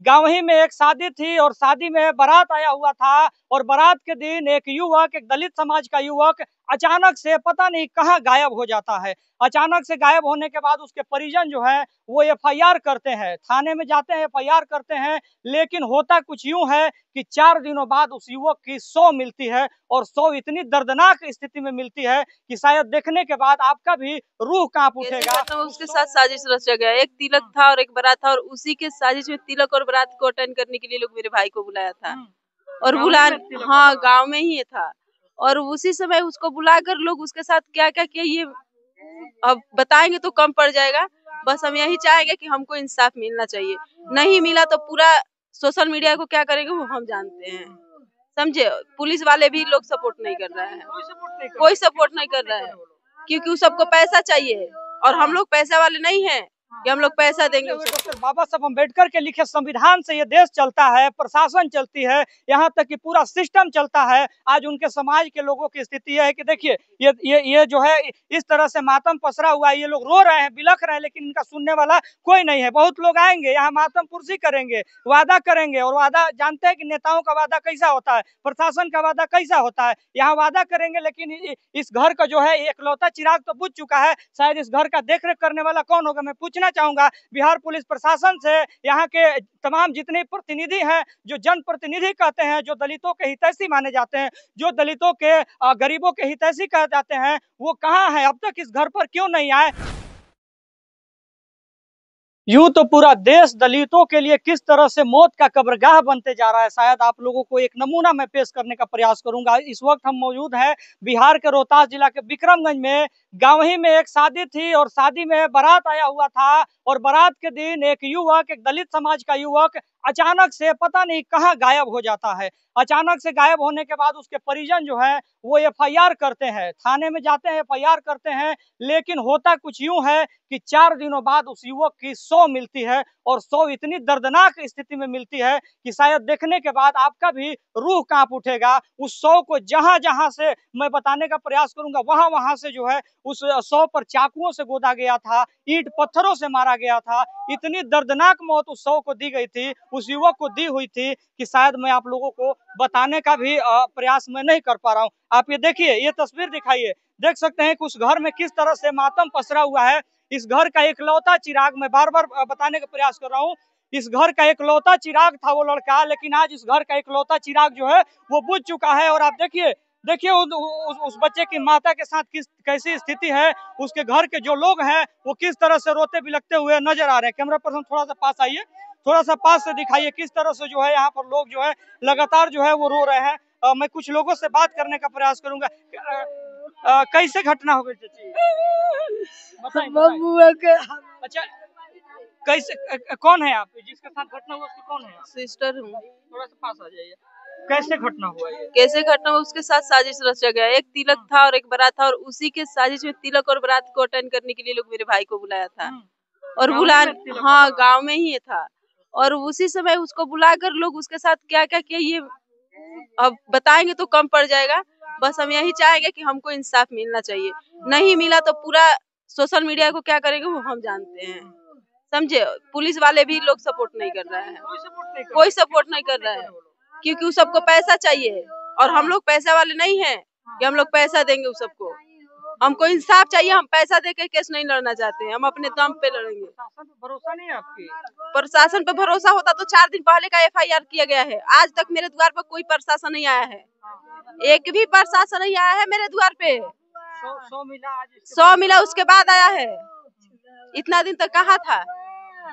गांव ही में एक शादी थी और शादी में बारात आया हुआ था और बारात के दिन एक युवक, एक दलित समाज का युवक अचानक से पता नहीं कहां गायब हो जाता है। अचानक से गायब होने के बाद उसके परिजन जो है वो एफआईआर करते हैं, थाने में जाते हैं, एफआईआर करते हैं। लेकिन होता कुछ यूं है कि 4 दिनों बाद उस युवक की शव मिलती है और शव इतनी दर्दनाक स्थिति में मिलती है कि शायद देखने के बाद आपका भी रूह कांप उठेगा। तो उसके साथ साजिश रचा गया। एक तिलक था और एक बारात था और उसी के साजिश में तिलक और बारात को अटेंड करने के लिए लोग मेरे भाई को बुलाया था और हाँ, गांव में ही था। और उसी समय उसको बुलाकर लोग उसके साथ क्या क्या किया ये अब बताएंगे तो कम पड़ जाएगा। बस हम यही चाहेंगे कि हमको इंसाफ मिलना चाहिए। नहीं मिला तो पूरा सोशल मीडिया को क्या करेंगे वो हम जानते हैं, समझे। पुलिस वाले भी लोग सपोर्ट नहीं कर रहे हैं, कोई सपोर्ट नहीं कर रहा है, क्योंकि उस सबको पैसा चाहिए और हम लोग पैसा वाले नहीं हैं कि हम लोग पैसा देंगे। डॉक्टर बाबा साहब अम्बेडकर के लिखे संविधान से ये देश चलता है, प्रशासन चलती है, यहाँ तक कि पूरा सिस्टम चलता है। आज उनके समाज के लोगों की स्थिति है कि देखिए ये जो है इस तरह से मातम पसरा हुआ है। ये लोग रो रहे हैं, बिलख रहे हैं, लेकिन इनका सुनने वाला कोई नहीं है। बहुत लोग आएंगे यहाँ मातम पुरसी करेंगे, वादा करेंगे, और वादा जानते हैं कि नेताओं का वादा कैसा होता है, प्रशासन का वादा कैसा होता है। यहाँ वादा करेंगे लेकिन इस घर का जो है एकलौता चिराग तो बुझ चुका है। शायद इस घर का देखरेख करने वाला कौन होगा। मैं पूछना चाहूंगा बिहार पुलिस प्रशासन से, यहाँ के तमाम जितने प्रतिनिधि हैं, जो जन प्रतिनिधि कहते हैं, जो दलितों के हितैषी माने जाते हैं, जो दलितों के गरीबों के हितैषी कहे जाते हैं, वो कहाँ है? अब तक इस घर पर क्यों नहीं आए? यूं तो पूरा देश दलितों के लिए किस तरह से मौत का कब्रगाह बनते जा रहा है, शायद आप लोगों को एक नमूना मैं पेश करने का प्रयास करूंगा। इस वक्त हम मौजूद हैं बिहार के रोहतास जिला के विक्रमगंज में। गांव ही में एक शादी थी और शादी में बारात आया हुआ था और बारात के दिन एक युवक, एक दलित समाज का युवक अचानक से पता नहीं कहां गायब हो जाता है। अचानक से गायब होने के बाद उसके परिजन जो है वो एफआईआर करते हैं, थाने में जाते हैं, एफआईआर करते हैं। लेकिन होता कुछ यूं है कि 4 दिनों बाद उस युवक की शव मिलती है और शव इतनी दर्दनाक स्थिति में मिलती है कि शायद देखने के बाद आपका भी रूह कांप उठेगा। उस शव को जहां जहां से मैं बताने का प्रयास करूंगा वहां वहां से जो है उस शव पर चाकुओं से गोदा गया था, ईंट पत्थरों से मारा गया था। इतनी दर्दनाक मौत उस शव को दी गई थी, उस युवक को दी हुई थी कि शायद मैं आप लोगों को बताने का भी प्रयास मैं नहीं कर पा रहा हूँ। आप ये देखिए, ये तस्वीर दिखाइए, देख सकते हैं कि उस घर में किस तरह से मातम पसरा हुआ है। इस घर का एकलौता चिराग, मैं बार बार बताने का प्रयास कर रहा हूँ, इस घर का एकलौता चिराग था वो लड़का, लेकिन आज इस घर का एकलौता चिराग जो है वो बुझ चुका है। और आप देखिए देखिए उस बच्चे की माता के साथ कैसी स्थिति है, उसके घर के जो लोग हैं वो किस तरह से रोते बिलखते हुए नजर आ रहे हैं। कैमरा पर्सन थोड़ा सा पास आइए, थोड़ा सा पास से दिखाइए किस तरह से जो है यहाँ पर लोग जो है लगातार जो है वो रो रहे हैं। मैं कुछ लोगों से बात करने का प्रयास करूंगा। कैसे घटना हो गई चाची? अच्छा, कैसे कौन है आप जिसके साथ घटना हुआ, उसकी कौन है? सिस्टर हूँ। थोड़ा सा पास आ जाइए। कैसे घटना हुआ ये? कैसे घटना हुआ? उसके साथ साजिश रचा गया। एक तिलक था और एक बारात था और उसी के साजिश में तिलक और बारात को अटेंड करने के लिए लोग मेरे भाई को बुलाया था और हाँ, गांव में ही था। और उसी समय उसको बुलाकर लोग उसके साथ क्या क्या किया ये अब बताएंगे तो कम पड़ जाएगा। बस हम यही चाहेंगे कि हमको इंसाफ मिलना चाहिए। नहीं मिला तो पूरा सोशल मीडिया को क्या करेंगे वो हम जानते हैं, समझे। पुलिस वाले भी लोग सपोर्ट नहीं कर रहे हैं, कोई सपोर्ट नहीं कर रहा है, क्योंकि उस सबको पैसा चाहिए और हम लोग पैसा वाले नहीं हैं कि हम लोग पैसा देंगे उस सबको। हमको इंसाफ चाहिए, हम पैसा देके केस नहीं लड़ना चाहते हैं, हम अपने दम पे लड़ेंगे। प्रशासन पे भरोसा नहीं है आपकी? प्रशासन पे भरोसा होता तो 4 दिन पहले का एफआईआर किया गया है। आज तक मेरे द्वार पर कोई प्रशासन नहीं आया है, एक भी प्रशासन नहीं आया है मेरे द्वार पे। 100 मिला उसके बाद आया है। इतना दिन तक कहाँ था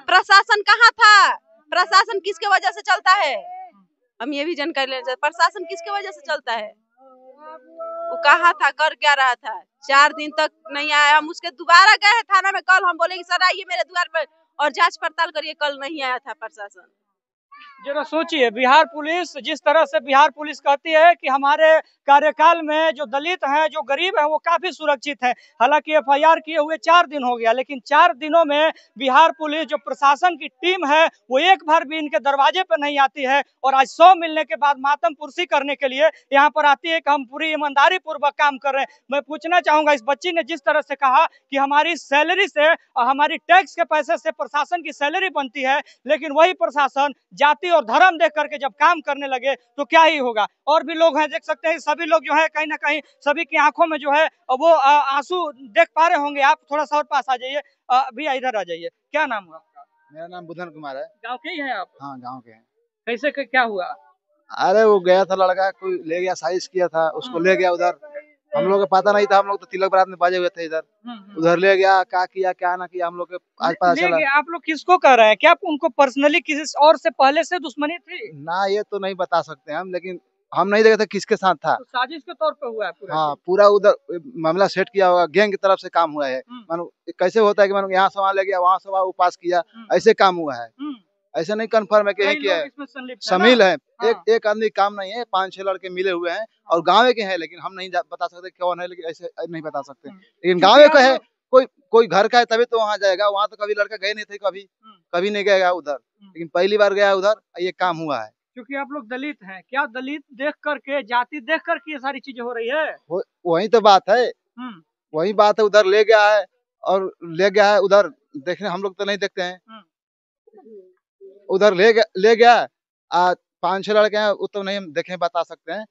प्रशासन? कहाँ था प्रशासन? किसके वजह से चलता है? हम ये भी जानकारी लेना चाहते, प्रशासन किसके वजह से चलता है? वो कहाँ था, कर क्या रहा था? 4 दिन तक नहीं आया। हम उसके दोबारा गए हैं थाना में, कल हम बोले कि सर आइए मेरे द्वार पर और जांच पड़ताल करिए। कल नहीं आया था प्रशासन। जरा सोचिए, बिहार पुलिस जिस तरह से बिहार पुलिस कहती है कि हमारे कार्यकाल में जो दलित हैं, जो गरीब हैं, वो काफी सुरक्षित है। हालांकि एफआईआर किए हुए 4 दिन हो गया, लेकिन 4 दिनों में बिहार पुलिस जो प्रशासन की टीम है वो एक बार भी इनके दरवाजे पर नहीं आती है। और आज 100 मिलने के बाद मातम पुरसी करने के लिए यहाँ पर आती है कि हम पूरी ईमानदारी पूर्वक काम कर रहे हैं। मैं पूछना चाहूंगा, इस बच्ची ने जिस तरह से कहा कि हमारी सैलरी से, हमारी टैक्स के पैसे से प्रशासन की सैलरी बनती है, लेकिन वही प्रशासन जाति और धर्म देख करके जब काम करने लगे तो क्या ही होगा। और भी लोग हैं, देख सकते हैं सभी लोग जो है कहीं ना कहीं सभी की आंखों में जो है वो आंसू देख पा रहे होंगे। आप थोड़ा सा और पास आ जाइए, भैया इधर आ जाइए। क्या नाम हुआ आपका? मेरा नाम बुधन कुमार है। गाँव के ही हैं आप? हाँ, गांव के हैं। कैसे क्या हुआ? अरे वो गया था लड़का, कोई ले गया, साजिश किया था, उसको ले गया उधर। हम लोग को पता नहीं था, हम लोग तो तिलक बारात में बाजे हुए थे इधर। उधर ले गया, क्या किया क्या ना किया हम लोग को आज पता चला। आप लोग किसको कह रहे हैं? क्या उनको पर्सनली किसी और से पहले से दुश्मनी थी? ना, ये तो नहीं बता सकते हम, लेकिन हम नहीं देखे थे किसके साथ था। तो साजिश के तौर पे हुआ है पूरा? हाँ, पूरा उधर मामला सेट किया होगा, गैंग की तरफ से काम हुआ है। मानो कैसे होता है कि मानो यहाँ सामान ले गया, वहाँ सामान उपास किया, ऐसे काम हुआ है। ऐसे नहीं कंफर्म है कि यही किया है, शामिल है। एक आदमी काम नहीं है, 5-6 लड़के मिले हुए हैं और गाँव के हैं, लेकिन हम नहीं बता सकते कौन है, लेकिन ऐसे नहीं बता सकते। लेकिन गाँव का है, कोई घर का है तभी तो वहाँ जाएगा। वहाँ तो कभी लड़का गए नहीं थे, कभी नहीं गएगा उधर, लेकिन पहली बार गया उधर, ये काम हुआ है। क्योंकि आप लोग दलित हैं, क्या दलित देख करके, जाति देख करके ये सारी चीजें हो रही है? वही तो बात है, वही बात है। उधर ले गया है और ले गया है उधर देखने, हम लोग तो नहीं देखते हैं। उधर ले गया 5-6 लड़के हैं, वो तो नहीं हम देखे बता सकते हैं,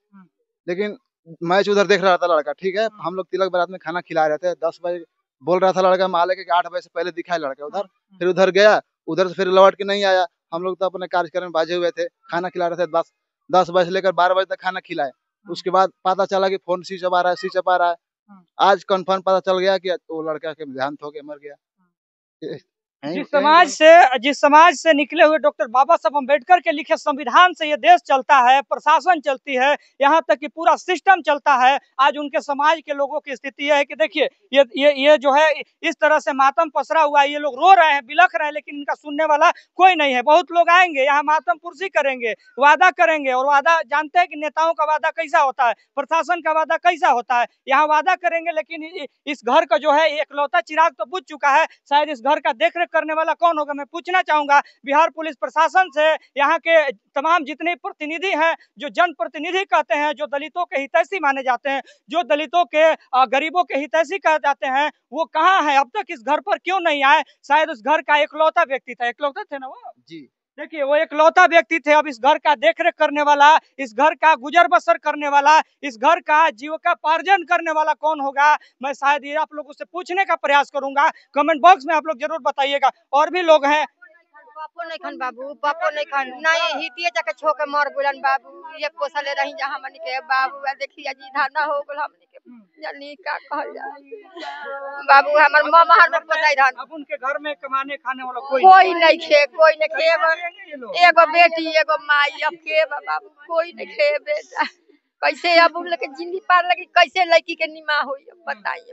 लेकिन मैच उधर देख रहा था लड़का। ठीक है, हम लोग तिलक बारात में खाना खिला रहे थे, 10 बजे बोल रहा था लड़का, माले के 8 बजे से पहले दिखा है लड़का उधर। फिर उधर गया, उधर से फिर लौट के नहीं आया। हम लोग तो अपने कार्यक्रम में बाजे हुए थे, खाना खिला रहे थे। 10 बजे से लेकर 12 बजे तक खाना खिलाए। उसके बाद पता चला कि फोन स्विच ऑफ आ रहा है। आज कंफर्म पता चल गया कि वो लड़का के देहांत हो गया, मर गया। जिस समाज से निकले हुए डॉक्टर बाबा साहब अम्बेडकर के लिखे संविधान से ये देश चलता है, प्रशासन चलती है, यहाँ तक कि पूरा सिस्टम चलता है, आज उनके समाज के लोगों की स्थिति यह है कि देखिए ये जो है इस तरह से मातम पसरा हुआ है। ये लोग रो रहे हैं, बिलख रहे हैं, लेकिन इनका सुनने वाला कोई नहीं है। बहुत लोग आएंगे यहाँ, मातम पुरसी करेंगे, वादा करेंगे, और वादा जानते हैं कि नेताओं का वादा कैसा होता है, प्रशासन का वादा कैसा होता है। यहाँ वादा करेंगे, लेकिन इस घर का जो है एकलौता चिराग तो बुझ चुका है। शायद इस घर का देख करने वाला कौन होगा? मैं पूछना चाहूंगा बिहार पुलिस प्रशासन से, यहाँ के तमाम जितने प्रतिनिधि हैं, जो जनप्रतिनिधि कहते हैं, जो दलितों के हितैषी माने जाते हैं, जो दलितों के गरीबों के हितैषी कहे जाते हैं, वो कहाँ है? अब तक इस घर पर क्यों नहीं आए? शायद उस घर का एकलौता व्यक्ति था, एकलौता थे ना वो जी। देखिए वो एकलौता व्यक्ति थे। अब इस घर का देखरेख करने वाला, इस घर का गुजर बसर करने वाला, इस घर का जीविकोपार्जन करने वाला कौन होगा? मैं शायद ये आप लोगों से पूछने का प्रयास करूंगा। कमेंट बॉक्स में आप लोग जरूर बताइएगा। और भी लोग हैं। बापो नहीं खान बाबू, बापो नहीं खान, नहीं हितिए जाके छोके मर गुलन बाबू। ये पोसले रही जहां मन के बाबू, देखिए जी धाना हो गल हमनी के जल्दी का कहल जाए। बाबू हमर मामा हर में पोसाई धान। अब उनके घर में कमाने खाने वाला कोई नहीं खे, कोई नहीं खे। एगो बेटी, एगो माई, अब के बाबू कोई नहीं खे बेटा। कैसे अब उन लोग के जिंदगी पार लगी, कैसे लड़की के निमा होई बताइए।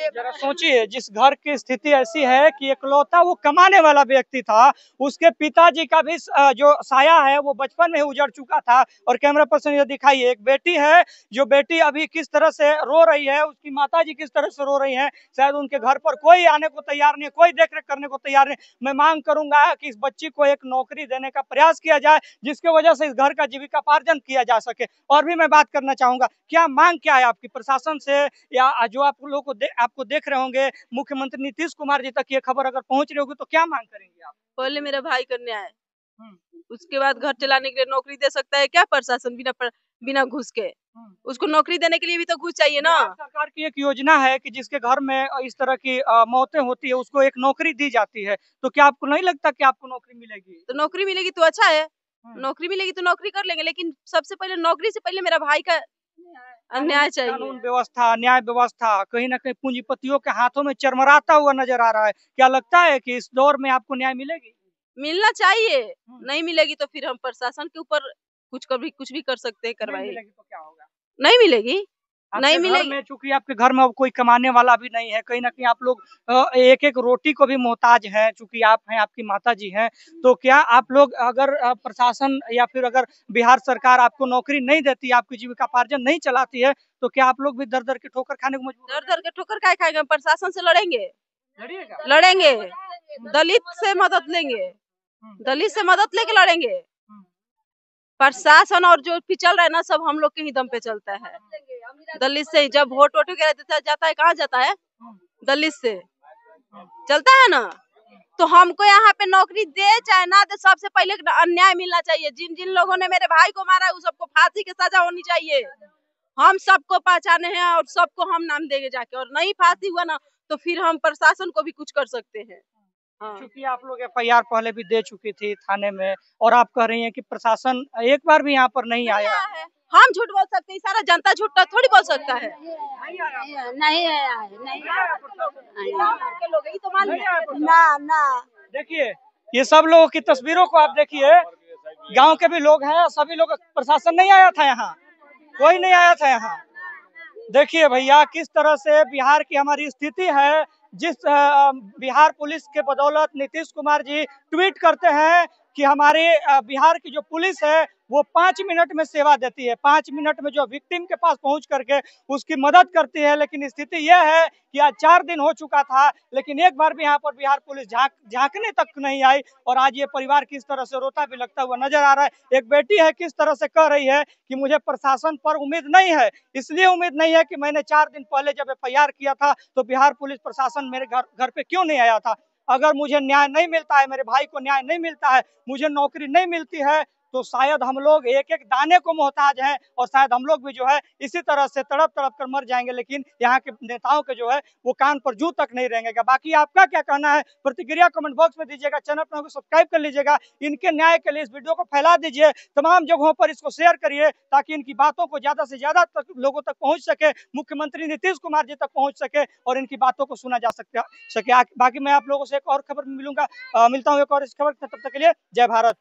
जरा सोचिए, जिस घर की स्थिति ऐसी है कि एकलौता वो कमाने वाला व्यक्ति था, उसके पिताजी का भी जो साया है वो बचपन में ही उजड़ चुका था। और कैमरा पर्सन ये दिखाइए, एक बेटी है, जो बेटी अभी किस तरह से रो रही है, उसकी माताजी किस तरह से रो रही हैं। शायद उनके घर पर कोई आने को तैयार नहीं है, कोई देखरेख करने को तैयार नहीं। मैं मांग करूंगा कि इस बच्ची को एक नौकरी देने का प्रयास किया जाए, जिसकी वजह से इस घर का जीविकोपार्जन किया जा सके। और भी मैं बात करना चाहूंगा, क्या मांग क्या है आपकी प्रशासन से, या जो आप लोगों को आपको देख रहे होंगे मुख्यमंत्री नीतीश कुमार जी तक ये खबर अगर पहुंच रही होगी तो क्या मांग करेंगे आप? पहले मेरा भाई का न्याय, उसके बाद घर चलाने के लिए नौकरी दे सकता है क्या प्रशासन? बिना घूस के उसको नौकरी देने के लिए भी तो घूस चाहिए ना। सरकार की एक योजना है कि जिसके घर में इस तरह की मौतें होती है उसको एक नौकरी दी जाती है, तो क्या आपको नहीं लगता कि आपको नौकरी मिलेगी? तो नौकरी मिलेगी तो अच्छा है, नौकरी मिलेगी तो नौकरी कर लेंगे, लेकिन सबसे पहले नौकरी से पहले मेरा भाई का न्याय चाहिए। कानून व्यवस्था, न्याय व्यवस्था कहीं ना कहीं पूंजीपतियों के हाथों में चरमराता हुआ नजर आ रहा है। क्या लगता है कि इस दौर में आपको न्याय मिलेगी? मिलना चाहिए, नहीं मिलेगी तो फिर हम प्रशासन के ऊपर कुछ भी कर सकते हैं, करवाइए। तो क्या होगा? नहीं मिलेगी, नहीं मिलेगी। चूंकि आपके घर में अब कोई कमाने वाला भी नहीं है, कहीं ना कहीं आप लोग एक एक रोटी को भी मोहताज हैं। चूंकि आप हैं, आपकी माता जी हैं, तो क्या आप लोग अगर प्रशासन या फिर अगर बिहार सरकार आपको नौकरी नहीं देती, आपकी जीविकोपार्जन नहीं चलाती है, तो क्या आप लोग भी दर दर के ठोकर खाने को मजबूर? दर दर के ठोकर खाए खाएंगे, प्रशासन से लड़ेंगे, लड़ेंगे, दलित से मदद लेंगे, दलित से मदद लेके लड़ेंगे। प्रशासन और जो पिछल रहा है ना, सब हम लोग के ही दम पे चलता है। दलित से जब वोट जाता है, कहाँ जाता है? दलित से चलता है ना। तो हमको यहाँ पे नौकरी दे चाहे ना दे, सबसे पहले अन्याय मिलना चाहिए। जिन जिन लोगों ने मेरे भाई को मारा है उस सबको फांसी की सजा होनी चाहिए। हम सबको पहचाने हैं और सबको हम नाम देंगे जाके, और नहीं फांसी हुआ ना तो फिर हम प्रशासन को भी कुछ कर सकते हैं। हाँ। क्योंकि आप लोग FIR पहले भी दे चुकी थी थाने में, और आप कह रही हैं कि प्रशासन एक बार भी यहाँ पर नहीं आया है। हम झूठ बोल सकते हैं, सारा जनता झूठ थोड़ी बोल सकता है। नहीं आया। देखिए ये सब लोगों की तस्वीरों को आप देखिए, गांव के भी लोग हैं, सभी लोग, प्रशासन नहीं आया था यहाँ, कोई नहीं आया था यहाँ। देखिए भैया किस तरह से बिहार की हमारी स्थिति है। जिस बिहार पुलिस के बदौलत नीतीश कुमार जी ट्वीट करते हैं कि हमारे बिहार की जो पुलिस है वो 5 मिनट में सेवा देती है, 5 मिनट में जो विक्टिम के पास पहुंच करके उसकी मदद करती है। लेकिन स्थिति यह है कि आज 4 दिन हो चुका था, लेकिन एक बार भी यहाँ पर बिहार पुलिस झांकने तक नहीं आई। और आज ये परिवार किस तरह से रोता बिलखता हुआ नजर आ रहा है। एक बेटी है किस तरह से कह रही है कि मुझे प्रशासन पर उम्मीद नहीं है, इसलिए उम्मीद नहीं है कि मैंने 4 दिन पहले जब FIR किया था तो बिहार पुलिस प्रशासन मेरे घर पे क्यों नहीं आया था। अगर मुझे न्याय नहीं मिलता है, मेरे भाई को न्याय नहीं मिलता है, मुझे नौकरी नहीं मिलती है, तो शायद हम लोग एक एक दाने को मोहताज हैं, और शायद हम लोग भी जो है इसी तरह से तड़प तड़प कर मर जाएंगे। लेकिन यहाँ के नेताओं के जो है वो कान पर जू तक नहीं रहेंगे। बाकी आपका क्या कहना है, प्रतिक्रिया कमेंट बॉक्स में दीजिएगा। चैनल को सब्सक्राइब कर लीजिएगा। इनके न्याय के लिए इस वीडियो को फैला दीजिए, तमाम जगहों पर इसको शेयर करिए, ताकि इनकी बातों को ज्यादा से ज्यादा लोगों तक पहुंच सके, मुख्यमंत्री नीतीश कुमार जी तक पहुंच सके और इनकी बातों को सुना जा सके। बाकी मैं आप लोगों से एक और खबर मिलता हूँ एक और इस खबर, तब तक के लिए जय भारत।